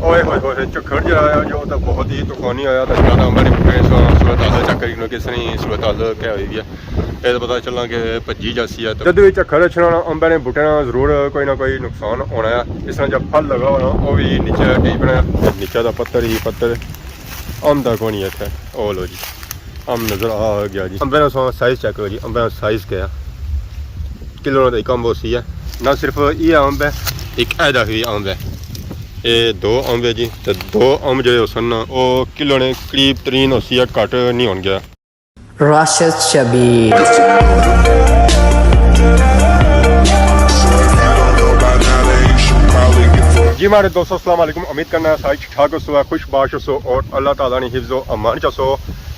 ओए होए होए ਝੱਖੜ ਜਿਹਾ ਆਇਆ ਜੋ ਤਾਂ ਬਹੁਤ ਹੀ ਤੂਫਾਨੀ ਆਇਆ ਤਾਂ ਜਿਆਦਾ ਅੰਬਾਂ ਨੇ ਬੁੱਟੇ ਸੂਰਤ ਹਾਲ ਚੱਕ ਕਰੀ ਨੂੰ ਕਿਸ ਨੇ ਸੂਰਤ ਹਾਲ ਕਿਆ ਹੋਈ ਹੈ ਇਹ ਤਾਂ ਪਤਾ ਚੱਲਾਂ ਕਿ ਭੱਜੀ ਜਾਸੀ ਹੈ ਜਦੋਂ ਵੀ ਝੱਖੜ ਛਣਾ ਅੰਬਾਂ ਨੇ ਬੁੱਟੇ ਨਾਲ ਜ਼ਰੂਰ ਕੋਈ ਨਾ ਕੋਈ ਨੁਕਸਾਨ ਹੋਣਾ ਹੈ ਇਸ ਤਰ੍ਹਾਂ ਜਦ ਫਲ ਲਗਾ ਹੋਣਾ ਉਹ ਵੀ ਨੀਚੇ ਕਈ ਬਣਿਆ ਨੀਚੇ ਦਾ ਪੱਤਰ ਹੀ ਪੱਤਰ ਅੰਬ ਦਾ ਕੋਈ ਨਹੀਂ ਇੱਥੇ ਉਹ ਲੋ ਜੀ ਅੰਬ ਨਜ਼ਰ ਆ ਗਿਆ ਜੀ ਅੰਬਾਂ ਦਾ ਸਾਈਜ਼ ਚੈੱਕ ਕਰੋ ਜੀ ਅੰਬਾਂ ਦਾ ਸਾਈਜ਼ ਕਿਆ ਕਿਲੋ ਦਾ ਇੱਕ ਅੰਬ ਹੋਸੀ ਹੈ ਨਾ ਸਿਰਫ ਇਹ ਅੰਬ ਹੈ ਇੱਕ ਇਹਦਾ ਵੀ ਅੰਬ ਹੈ ਇਹ ਦੋ ਅੰਬ ਹੈ ਜੀ ਤੇ ਦੋ ਅੰਬ ਜਿਹੜੇ ਸਨ ਉਹ ਕਿਲੋ ਨੇ ਕਰੀਬ ਤਰੀਨ ਹੋਸੀ ਹੈ ਘੱਟ ਨਹੀਂ ਹੋਣ ਗਿਆ Rashid Shabir जी हमारे दोस्तों अस्सलाम वालेकुम उम्मीद करना है सारी ठीक ठाक हो खुशबाश हो और अल्लाह ताला ने हिफ्ज़ व अमान चसो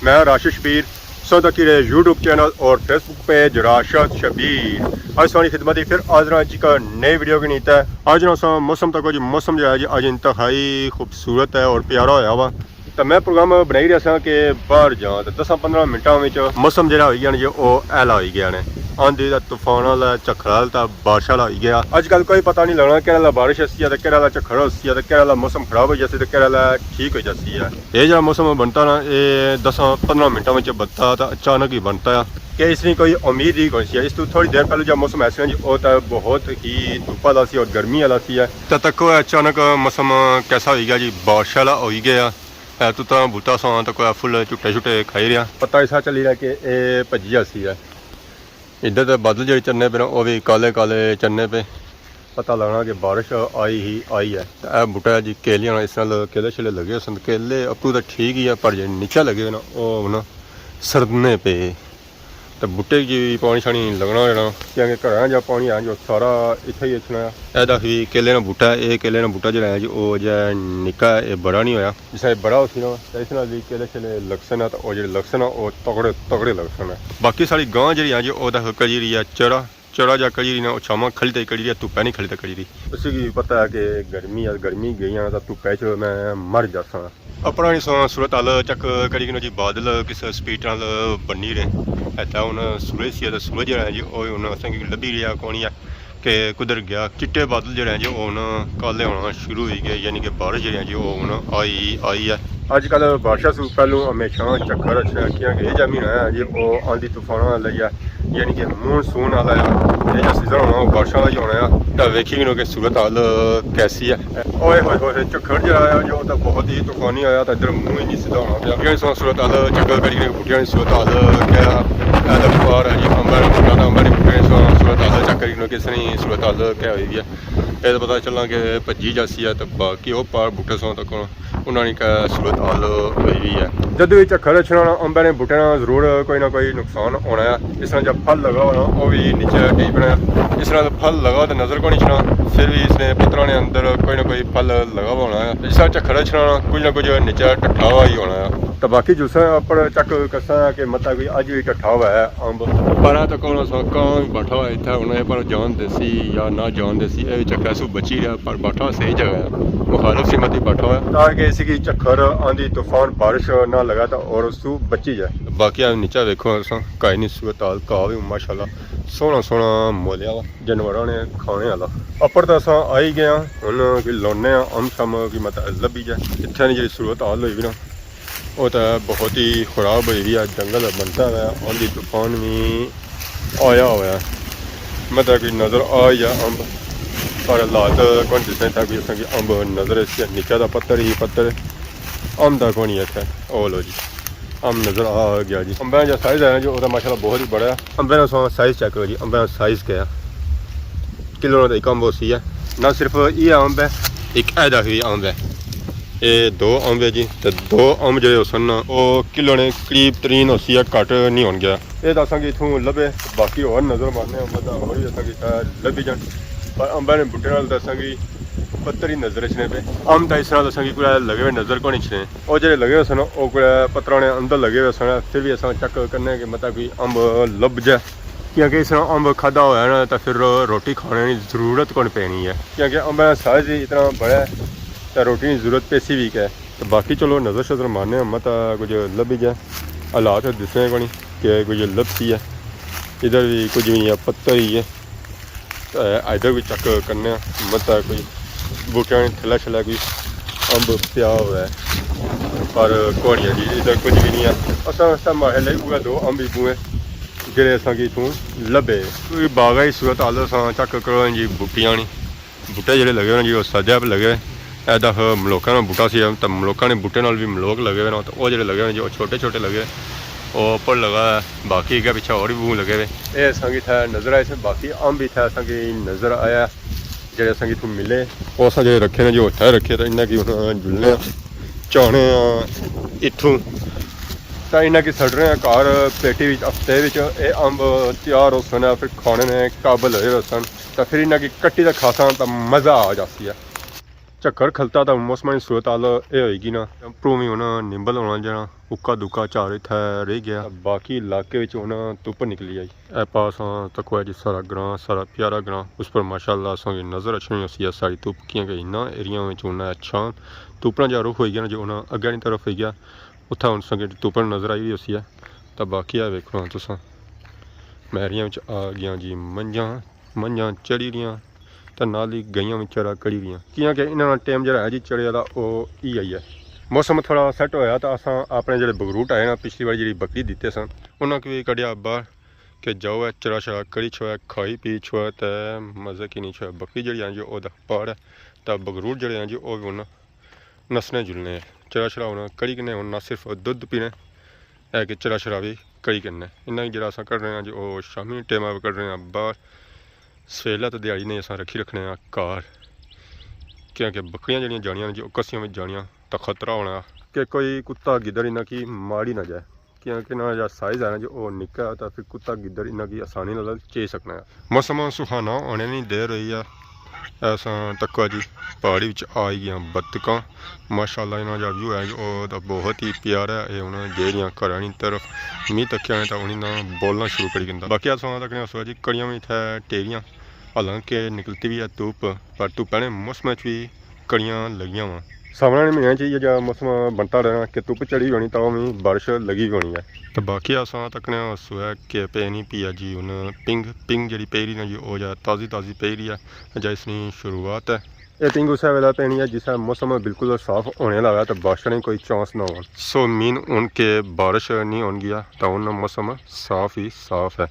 मैं राशिद शबीर सौदा की यूट्यूब चैनल और फेसबुक पेज राशिद शबीर आज सारी खिदमत फिर आज जी का नई वीडियो की नीत है आज ना मौसम तक जी मौसम जो है जी आज इंतहाई खूबसूरत है और प्यारा होया वा तो मैं प्रोग्राम बनाई रहा था कि बाहर जा तो 10-15 मिनटों में मौसम जो हो गया जी वो ऐला हो गया ने आंधी का तूफान वाला झक्खड़ वाला बारिश वाला हो गया अजकल कोई पता नहीं लगना कि बारिश हसी है तो कि झक्खड़ हसी है तो कि मौसम खराब हो जाती तो कि ठीक हो जाती है ये जो मौसम बनता ना ये 10-15 मिनटों में बनता तो अचानक ही बनता है कि इसकी कोई उम्मीद ही कौन सी है इस तो थोड़ी देर पहले जब मौसम ऐसा जी वो तो बहुत ही धूप वाला सी और गर्मी वाला सी है तो तक अचानक मौसम कैसा हो गया जी बारिश वाला हो गया तू तो बूटा सौ तो कोई फुल झुट्टे झुट्टे खाई रहा पता ऐसा चली रहा कि ये भजी सी है इधर तो बादल जो चन्ने पे वो भी काले काले चन्ने पे पता लगना कि बारिश आई ही आई है तो यह बूटा जी केलियां इस नाल केले शेले लगे सन केले अपू तो ठीक ही है पर जो नीचे लगे ना वो ना सरदने पे तो बूटे की पानी शानी लगना रहना क्योंकि घर जब पानी आ जो सारा इतना ही इतना यदा भी केले ना बूटा ये केले ना बूटा जो है जी वो जो निक्का ये बड़ा नहीं होया जिस बड़ा उसी ना इस नाल भी केले शेले लगसन है तो वो जो लगसन है वो तगड़े तगड़े लगसन है बाकी सारी गां जी है जी वो कजी रही है चरा चरा जा कजी रही ना छावा खली तक कजी रही धुप्पा नहीं खली तक कजी रही उसी की पता है कि गर्मी गई तो धुप्पे च मैं मर जासा अपना नहीं सूरत हाल चक करी जी बादल किस स्पीड नाल बनी रहे ऐसा हूँ सूरज सी सूरज जो है जी वो हूँ असेंगी लभी रहा कौन है कि कुदर गया चिट्टे बादल जो है जी वो हूँ काले होना शुरू हो गए यानी कि बारिश जो है जी वो हूँ आई है अजकल बारिशा से पहलू हमेशा झक्खड़ रखियाँ कि यह महीना है जी वो आंधी तूफान वाला है यानी कि मानसून वाला है ये जो सीजन होना वो बारिश वाला ही होना है तो वेखी कि सूरत हाल कैसी है ओए होए होए झक्खड़ जो आया जो तो बहुत ही तूफानी आया तो इधर मुँह ही नहीं सीधा होना पाया सूरत हाल चक्कर करी पुटिया सूरत हाल क्या बार है जी अंबर सूरत हाल चक्कर किस ने सूरत हाल क्या हुई है ये तो पता चलना कि भजी जासी है तो बाकी वो पार बूटे सौ तक उन्होंने क्या सूरत हाल हुई है जब भी झक्खड़ छना अंबां ने बूटे जरूर कोई ना कोई नुकसान होना है इस तरह जब फल लगा होना वो भी नीचे कई बनाया इस तरह फल लगा तो नज़र को नहीं छना फिर भी इसने पत्थरों ने अंदर कोई ना कोई फल लगा होना है जिस तरह झक्खड़ छना कुछ ना कुछ नीचे टट्ठा हुआ ही होना है तो बाकी जूसा पर चक कसा कि मत कोई अज भी टट्ठा हुआ है अंब पर तो कौन सा कौन बैठा हुआ इतना उन्हें पर जान देसी या ना जान देसी ये चक्कर सू बची रहा पर बैठा सही जगह है मुखालफ सी मत बैठा हुआ है ताकि इसी की झक्खड़ आंधी तूफान बारिश ना लगा तो और उसू बची जाए बाकी आप नीचा देखो काई नहीं सूरत हाल का भी माशाल्लाह सोहना सोहना मोलिया वा जानवरों ने खाने वाला अपर तो असा आई गए हूँ कि लाने अंब शम की मत लभी जाए इतने जी सूरत हाल हुई भी ना वो तो बहुत ही खराब हुई भी है जंगल बनता है आंधी तूफान भी आया हुआ है मतलब कि नज़र आ जाए अंब पर हालात कौन जिसने था कि असेंगी अंब नज़र नीचे का पत्थर ही पत्थर अंब का कौन है इतना ओ लो जी अंब नज़र आ गया जी अंबे का साइज़ है जो माशाल्लाह बहुत ही बड़ा है अंबे का साइज़ चेक करो जी अंबे का साइज़ क्या किलो का एक अंब होसी है ना सिर्फ ये अंब है एक ऐदा भी अंब है ये दो अंब है जी तो दो अंब जो सन वो किलो ने करीब तरीन होसी है घट नहीं हो गया ये तो असेंगी इतों लभे बाकी और नज़र मारने अंब तो और भी असेंगी लभी जान पर अंबा ने बूटे नाल असेंगी पत्थर ही नज़र छने पे अंब तो इस तरह असेंगी पूरा लगे हुए नज़र को नहीं छने और जो लगे हुए सन वो पत्थरों ने अंदर लगे हुए सन फिर भी अस चक करने कि मतलब कि अंब लभ जाए क्योंकि इस तरह अंब खादा होया ना तो फिर रोटी खाने की जरूरत कौन पैनी है क्योंकि अंब का साइज ही इतना बड़ा है तो रोटी की जरूरत पैसी भी क्या है तो बाकी चलो नज़र शज़र मारने मत कुछ लभी जाए हालात दिसने को नहीं कि कुछ लभती है इधर भी कुछ भी है पत्थर ही है इधर भी चक करने मत कोई बूटियां थल्ला छल्ला कोई ਅੰਬ ਪਿਆ ਹੋਇਆ ਪਰ ਕੋਣੀਆਂ ਜੀ ਇਹਦਾ ਕੁਝ ਵੀ ਨਹੀਂ ਆ ਅਸਾਂ ਮਹੱਲੇ ਉਹ ਦੋ ਅੰਬ ਹੀ ਬੂਏ ਜਿਹੜੇ ਅਸਾਂਗੇ ਇਥੋਂ ਲੱਭੇ ਕੋਈ ਬਾਗਾ ਹੀ ਸੂਰਤ ਹਾਲ ਸਾਂ ਚੱਕ ਕਰੋ ਜੀ ਬੂਟੀਆਂ ਨਹੀਂ ਬੂਟੇ ਜਿਹੜੇ ਲੱਗੇ ਹੋਏ ਜੀ ਉਹ ਸਜਾ ਪੇ ਲੱਗੇ ਐਦਾ ਮਲੋਕਾਂ ਦਾ ਬੂਟਾ ਸੀ ਤਾਂ ਮਲੋਕਾਂ ਨੇ ਬੂਟੇ ਨਾਲ ਵੀ ਮਲੋਕ ਲੱਗੇ ਹੋਏ ਨੇ ਤੇ ਉਹ ਜਿਹੜੇ ਲੱਗੇ ਹੋਏ ਜੀ ਉਹ ਛੋਟੇ ਛੋਟੇ ਲੱਗੇ ਉਹ ਉੱਪਰ ਲਗਾ ਬਾਕੀ ਅੱਗੇ ਪਿੱਛੇ ਹੋਰ ਵੀ ਬੂ ਲੱਗੇ ਹੋਏ ਇਹ ਸੰਗੀ ਥਾ ਨਜ਼ਰ ਆਏ ਸੇ ਬਾਕੀ ਅੰਬ ਵੀ ਥਾ ਸੰਗੀ ਨਜ਼ਰ ਆਇਆ ਜਿਹੜੇ ਸੰਗੀ ਤੋਂ ਮਿਲੇ ਉਹ ਸਾਂ ਜਿਹੜੇ ਰੱਖੇ ਨੇ ਜੋ ਉੱਥੇ ਰੱਖੇ ਤਾਂ ਇਹਨਾਂ ਕੀ ਹੁਣ ਜੁਲਨੇ ਚਾਹਣੇ ਇੱਥੋਂ ਤਾਂ ਇਹਨਾਂ ਕੀ ਛੱਡ ਰਹੇ ਆ ਘਰ ਪੇਟੀ ਵਿੱਚ ਹਫਤੇ ਵਿੱਚ ਇਹ ਅੰਬ ਤਿਆਰ ਹੋ ਸਨ ਫਿਰ ਖਾਣੇ ਨੇ ਕਾਬਲ ਹੋਏ ਸਨ ਤਾਂ ਫਿਰ ਇਹਨਾਂ ਕੀ ਕੱਟੀ ਦਾ ਖਾਸਾਂ ਤਾਂ ਮਜ਼ਾ ਆ ਜਾਂਦੀ ਆ ਝੱਖੜ ਖਲਤਾ ਤਾਂ ਮੌਸਮਾਂ ਦੀ ਸੂਰਤ ਹਾਲ ਇਹ ਹੋਏਗੀ ਨਾ ਉੱਪਰੋਂ ਵੀ ਹੁਣ ਨਿੰਬਲ ਹੋਣਾ ਜਿਹੜਾ ਉੱਕਾ ਦੁੱਕਾ ਝਾੜ ਇੱਥੇ ਰਹਿ ਗਿਆ ਬਾਕੀ ਇਲਾਕੇ ਵਿੱਚ ਹੁਣ ਧੁੱਪ ਨਿਕਲੀ ਆਈ ਇਹ ਪਾਸਾਂ ਤਕਵਾ ਜੀ ਸਾਰਾ ਗ੍ਰਾਂ ਸਾਰਾ ਪਿਆਰਾ ਗ੍ਰਾਂ ਉਸ ਪਰ ਮਾਸ਼ਾਅੱਲਾ ਸੰਗੀ ਨਜ਼ਰ ਅੱਛੀ ਹੋਈ ਸੀ ਸਾਰੀ ਧੁੱਪ ਕੀਆਂ ਗਈ ਨਾ ਏਰੀਆ ਵਿੱਚ ਹੁਣ ਅੱਛਾ ਧੁੱਪਾਂ ਜਾ ਰੁਖ ਹੋਈ ਗਿਆ ਜੋ ਹੁਣ ਅੱਗੇ ਦੀ ਤਰਫ ਹੋਈ ਗਿਆ ਉੱਥੇ ਹੁਣ ਸੰਗੀ ਧੁੱਪ ਨਜ਼ਰ ਆਈ ਵੀ ਸੀ ਤਾਂ ਬਾਕੀ ਆ ਵੇਖੋ ਤੁਸੀਂ ਮੈਰੀਆਂ ਵਿੱਚ ਆ ਗਿਆ ਜੀ ਮੰਝਾਂ ਚੜੀ ਰਹੀਆਂ ਤਾਂ ਨਾਲ ਹੀ ਗਈਆਂ ਵਿਚਾਰਾ ਕੜੀ ਰਹੀਆਂ ਕਿਉਂਕਿ ਇਹਨਾਂ ਦਾ ਟਾਈਮ ਜਿਹੜਾ ਹੈ ਜੀ ਚੜਿਆ ਦਾ ਉਹ ਹੀ ਆਈ ਹੈ ਮੌਸਮ ਥੋੜਾ ਸੈੱਟ ਹੋਇਆ ਤਾਂ ਅਸਾਂ ਆਪਣੇ ਜਿਹੜੇ ਬਗਰੂਟ ਆਏ ਨਾ ਪਿਛਲੀ ਵਾਰ ਜਿਹੜੀ ਬੱਕਰੀ ਦਿੱਤੇ ਸਨ ਉਹਨਾਂ ਕੋ ਵੀ ਕੱਢਿਆ ਬਾਹਰ ਕਿ ਜਾਓ ਹੈ ਚਰਾ ਸ਼ਰਾ ਕੜੀ ਛੋਇਆ ਖਾਈ ਪੀ ਛੋਇਆ ਤੇ ਮਜ਼ੇ ਕੀ ਨਹੀਂ ਛੋਇਆ ਬੱਕਰੀ ਜਿਹੜੀ ਆਂ ਜੀ ਉਹਦਾ ਪਾੜ ਹੈ ਤਾਂ ਬਗਰੂਟ ਜਿਹੜੇ ਆਂ ਜੀ ਉਹ ਵੀ ਹੁਣ ਨਸਨੇ ਜੁਲਨੇ ਚਰਾ ਸ਼ਰਾ ਹੁਣ ਕੜੀ ਕਿੰਨੇ ਹੁਣ ਨਾ ਸਿਰਫ ਦੁੱਧ ਪੀਣੇ ਹੈ ਕਿ ਚਰਾ ਸ਼ਰਾ ਵੀ ਕੜੀ ਕਿੰਨੇ ਇੰਨਾ ਹੀ ਜਿਹੜਾ ਅਸਾਂ ਕੱਢ ਰਹੇ ਹਾਂ ਜੀ ਉਹ ਸ਼ਾਮੀ ਟਾਈਮਾਂ ਕੱਢ ਰਹੇ ਹਾਂ ਬਾਹਰ ਸਵੇਲਾ ਤਾਂ ਦਿਹਾੜੀ ਨੇ ਅਸਾਂ ਰੱਖਣੇ ਆ ਘਰ ਕਿਉਂਕਿ ਬੱਕਰੀਆਂ ਜਿਹੜੀਆਂ ਜਾਣੀਆਂ ਨੇ ਜੀ ਉਹ ਕੱਸੀਆਂ ਵਿੱਚ ਜਾਣੀਆਂ ਤਾਂ ਖਤਰਾ ਹੋਣਾ ਕਿ ਕੋਈ ਕੁੱਤਾ ਗਿੱਦੜ ਇਹਨਾਂ ਕੀ ਮਾੜੀ ਨਾ ਜਾਏ ਕਿਉਂਕਿ ਨਾ ਜਾਂ ਸਾਈਜ਼ ਹੈ ਨਾ ਜੋ ਉਹ ਨਿੱਕਾ ਤਾਂ ਫਿਰ ਕੁੱਤਾ ਗਿੱਦੜ ਇਹਨਾਂ ਕੀ ਆਸਾਨੀ ਨਾਲ ਚੇ ਸਕਣਾ ਹੈ ਮੌਸਮ ਸੁਹਾਨਾ ਹੋਣੇ ਨਹੀਂ ਦੇ ਰਹੀ ਆ ਅਸਾਂ ਤੱਕਾ ਜੀ ਪਹਾੜੀ ਵਿੱਚ ਆ ਹੀ ਗਿਆ ਬੱਤਕਾਂ ਮਾਸ਼ਾਅੱਲਾ ਇਹਨਾਂ ਦਾ ਵਿਊ ਹੈ ਉਹ ਤਾਂ ਬਹੁਤ ਹੀ ਪਿਆਰਾ ਇਹ ਹੁਣ ਜਿਹੜੀਆਂ ਘਰਾਂ ਦੀ ਤਰਫ ਮੀਂਹ ਤੱਕਿਆ ਨੇ ਤਾਂ ਉਹਨਾਂ ਨਾਲ ਬੋਲਣਾ ਸ਼ੁਰੂ ਕਰੀ ਦਿੰਦਾ ਬਾਕੀ ਅਸਾਂ ਤੱਕ ਨੇ ਸੋ ਜੀ ਕੜੀਆਂ ਵੀ ਇੱਥੇ ਟੇਰੀਆਂ ਹਾਲਾਂਕਿ ਨਿਕਲਤੀ ਵੀ ਹੈ ਧੁੱਪ ਪਰ ਧੁੱਪ ਨੇ ਮੌਸਮ ਵਿੱਚ ਵੀ ਕੜੀਆਂ ਲੱਗੀਆਂ ਵਾ ਸਾਵਣ ਦੇ ਮਹੀਨਿਆਂ 'ਚ ਜਾਂ ਮੌਸਮ ਬਣਦਾ ਰਹਿਣਾ ਕਿ ਧੁੱਪ ਚੜੀ ਹੋਣੀ ਤਾਂ ਉਹ ਵੀ ਬਾਰਿਸ਼ ਲੱਗੀ ਹੋਣੀ ਹੈ ਤਾਂ ਬਾਕੀ ਅਸਾਂ ਤੱਕ ਨੇ ਸੋਇਆ ਕਿ ਪੈ ਨਹੀਂ ਪੀਆ ਜੀ ਹੁਣ ਪਿੰਗ ਜਿਹੜੀ ਪੈ ਰਹੀ ਨਾ ਜੀ ਉਹ ਜਾਂ ਤਾਜ਼ੀ ਪੈ ਰਹੀ ਹੈ ਜਾਂ ਇਸ ਦੀ ਸ਼ੁਰੂਆਤ ਹੈ ਇਹ ਪਿੰਗ ਉਸ ਵੇਲੇ ਪੈਣੀ ਹੈ ਜਿਸ ਮੌਸਮ ਬਿਲਕੁਲ ਸਾਫ਼ ਹੋਣੇ ਲੱਗਾ ਤਾਂ ਬਾਰਿਸ਼ ਨਹੀਂ ਕੋਈ ਚਾਂਸ ਨਾ ਹੋ ਸੋ ਮੀਨ ਉਨ ਕੇ ਬਾਰਿਸ਼ ਨਹੀਂ ਹੋਣ ਗਿਆ ਤਾਂ ਉਹਨਾਂ ਮੌਸਮ ਸਾਫ਼ ਹੀ ਸਾਫ਼ ਹੈ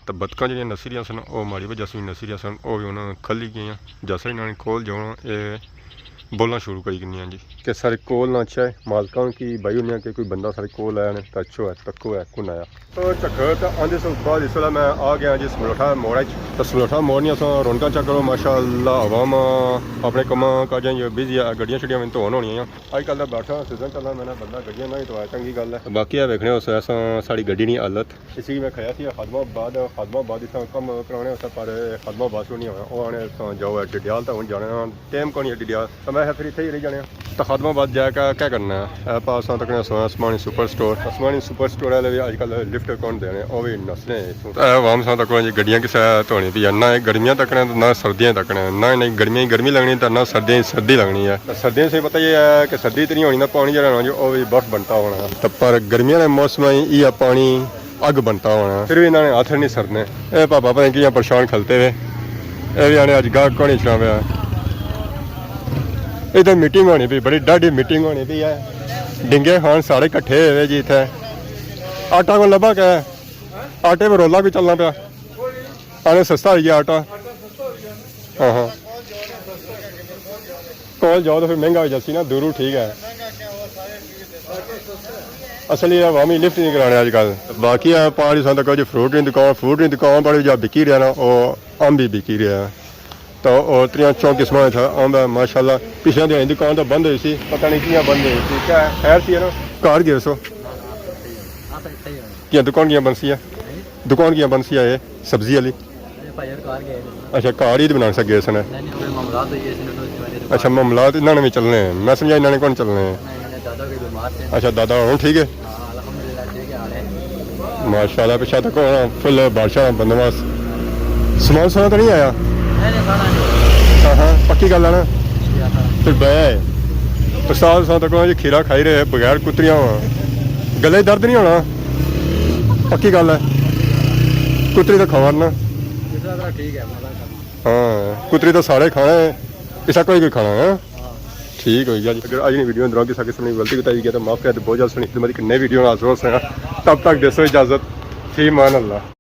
ਤਾਂ ਬਤਕਾਂ ਜਿਹੜੀਆਂ ਨਸਰੀਆਂ ਸਨ ਉਹ ਮਾੜੀ ਵਜ੍ਹਾ ਸੀ ਨਸਰੀਆਂ ਸਨ ਉਹ ਵੀ ਉਹਨਾਂ ਖੱਲੀ ਗਈਆਂ ਜੈਸੇ ਇਹਨਾਂ ਨੇ ਕੋਲ ਜਾਣਾ ਇਹ बोलना शुरू करी गई जी कि सारे कोल ना अच्छा है मालका की भाई उन्हें कि कोई बंदा सारे कोल आया ने तो अच्छो है तक्को है कुन आया तो चक्कर तो आंधे से बाद इस वेला मैं आ गया जी समलोठा मोड़ तो समलोठा मोड़ नहीं अस रौनक चक्कर माशाअल्लाह आवाम अपने कम्मा काजा बिजी है गड्डियां शड्डियां मैंने धोन होनी अजकल का बैठा सीजन चलना मैंने बंदा गड्डियां ना ही धोया चंगी गल है बाकी है वेखने उस ऐसा साड़ी गड्डी नहीं हालत इसी की मैं खाया थी खादमाबाद इस कम कराने उस पर खादमाबाद से नहीं आया वो आने जाओ डिडियाल तो हूँ जाने टाइम कौन है डिडियाल मैं फिर इतने ही रह जाने तो खादमाबाद जाकर क्या करना है पास तक आसमानी सुपर स्टोर वाले भी अजकल लिफ्ट कौन देने वो भी नसने वाम सा तक जी गड्डियां किस धोनी पी है ना गर्मियां तकने ना सर्दियां तकने ना नहीं गर्मियां ही गर्मी लगनी तो ना सर्दियां सर्दी लगनी है सर्दियों से पता ये है कि सर्दी इतनी होनी ना पानी जरा जो वो भी बर्फ बनता होना तो पर गर्मियों के मौसम ही पानी अग बनता होना फिर भी इन्होंने हाथ नहीं सरने ये पापा पता नहीं परेशान खलते हुए ये भी आने अज गाह कौन चला पाया इधर मीटिंग होनी पी बड़ी डाढ़ी मीटिंग होनी पी है डिंगे खान सारे कट्ठे हुए जी इतने आटा को लभा क्या आटे पर रोला भी चलना पाया आने सस्ता हो गया आटा हाँ हाँ कॉल जाओ तो फिर महंगा हो जाती ना दूर ठीक है असली अवामी लिफ्ट नहीं कराने अजकल बाकी पानी सा तक जो फ्रूट की दुकान पर जो बिकी रहा ना वो अंब भी बिकी रहा तो और त्रियां चौं किस्म था अंब माशाल्लाह पिछले दिन दुकान तो बंद हुई सी पता नहीं कियां बंद हुई सी क्या खैर सी है ना घर गए सो क्या दुकान कियां बंद सी है दुकान कियां बंद सी है सब्जी वाली अच्छा घर ही बना सके सन अच्छा मामलात इन्होंने भी चलने मैं समझा इन्होंने कौन चलने अच्छा दादा हूँ ठीक है माशाल्लाह पिछा तक फुल बादशाह बंदोबस्त समान सोना तो नहीं आया हाँ हाँ पक्की गल है ना फिर बह तो साल तक जी खीरा खाई रहे बगैर कुतरियां गले दर्द नहीं होना पक्की गल है कुतरी तो खावा ना हाँ कुतरी तो सारे खाने इसा कोई खाना है ठीक हो गया जी। अगर आज वीडियो अंदर की साके सुनी गलती बताई गया तो माफ़ कर दे। बहुत ज़्यादा सुनी खिदमत की नई वीडियो में हाजिर हो सकें। तब तक देसो इजाज़त। फी मान अल्लाह।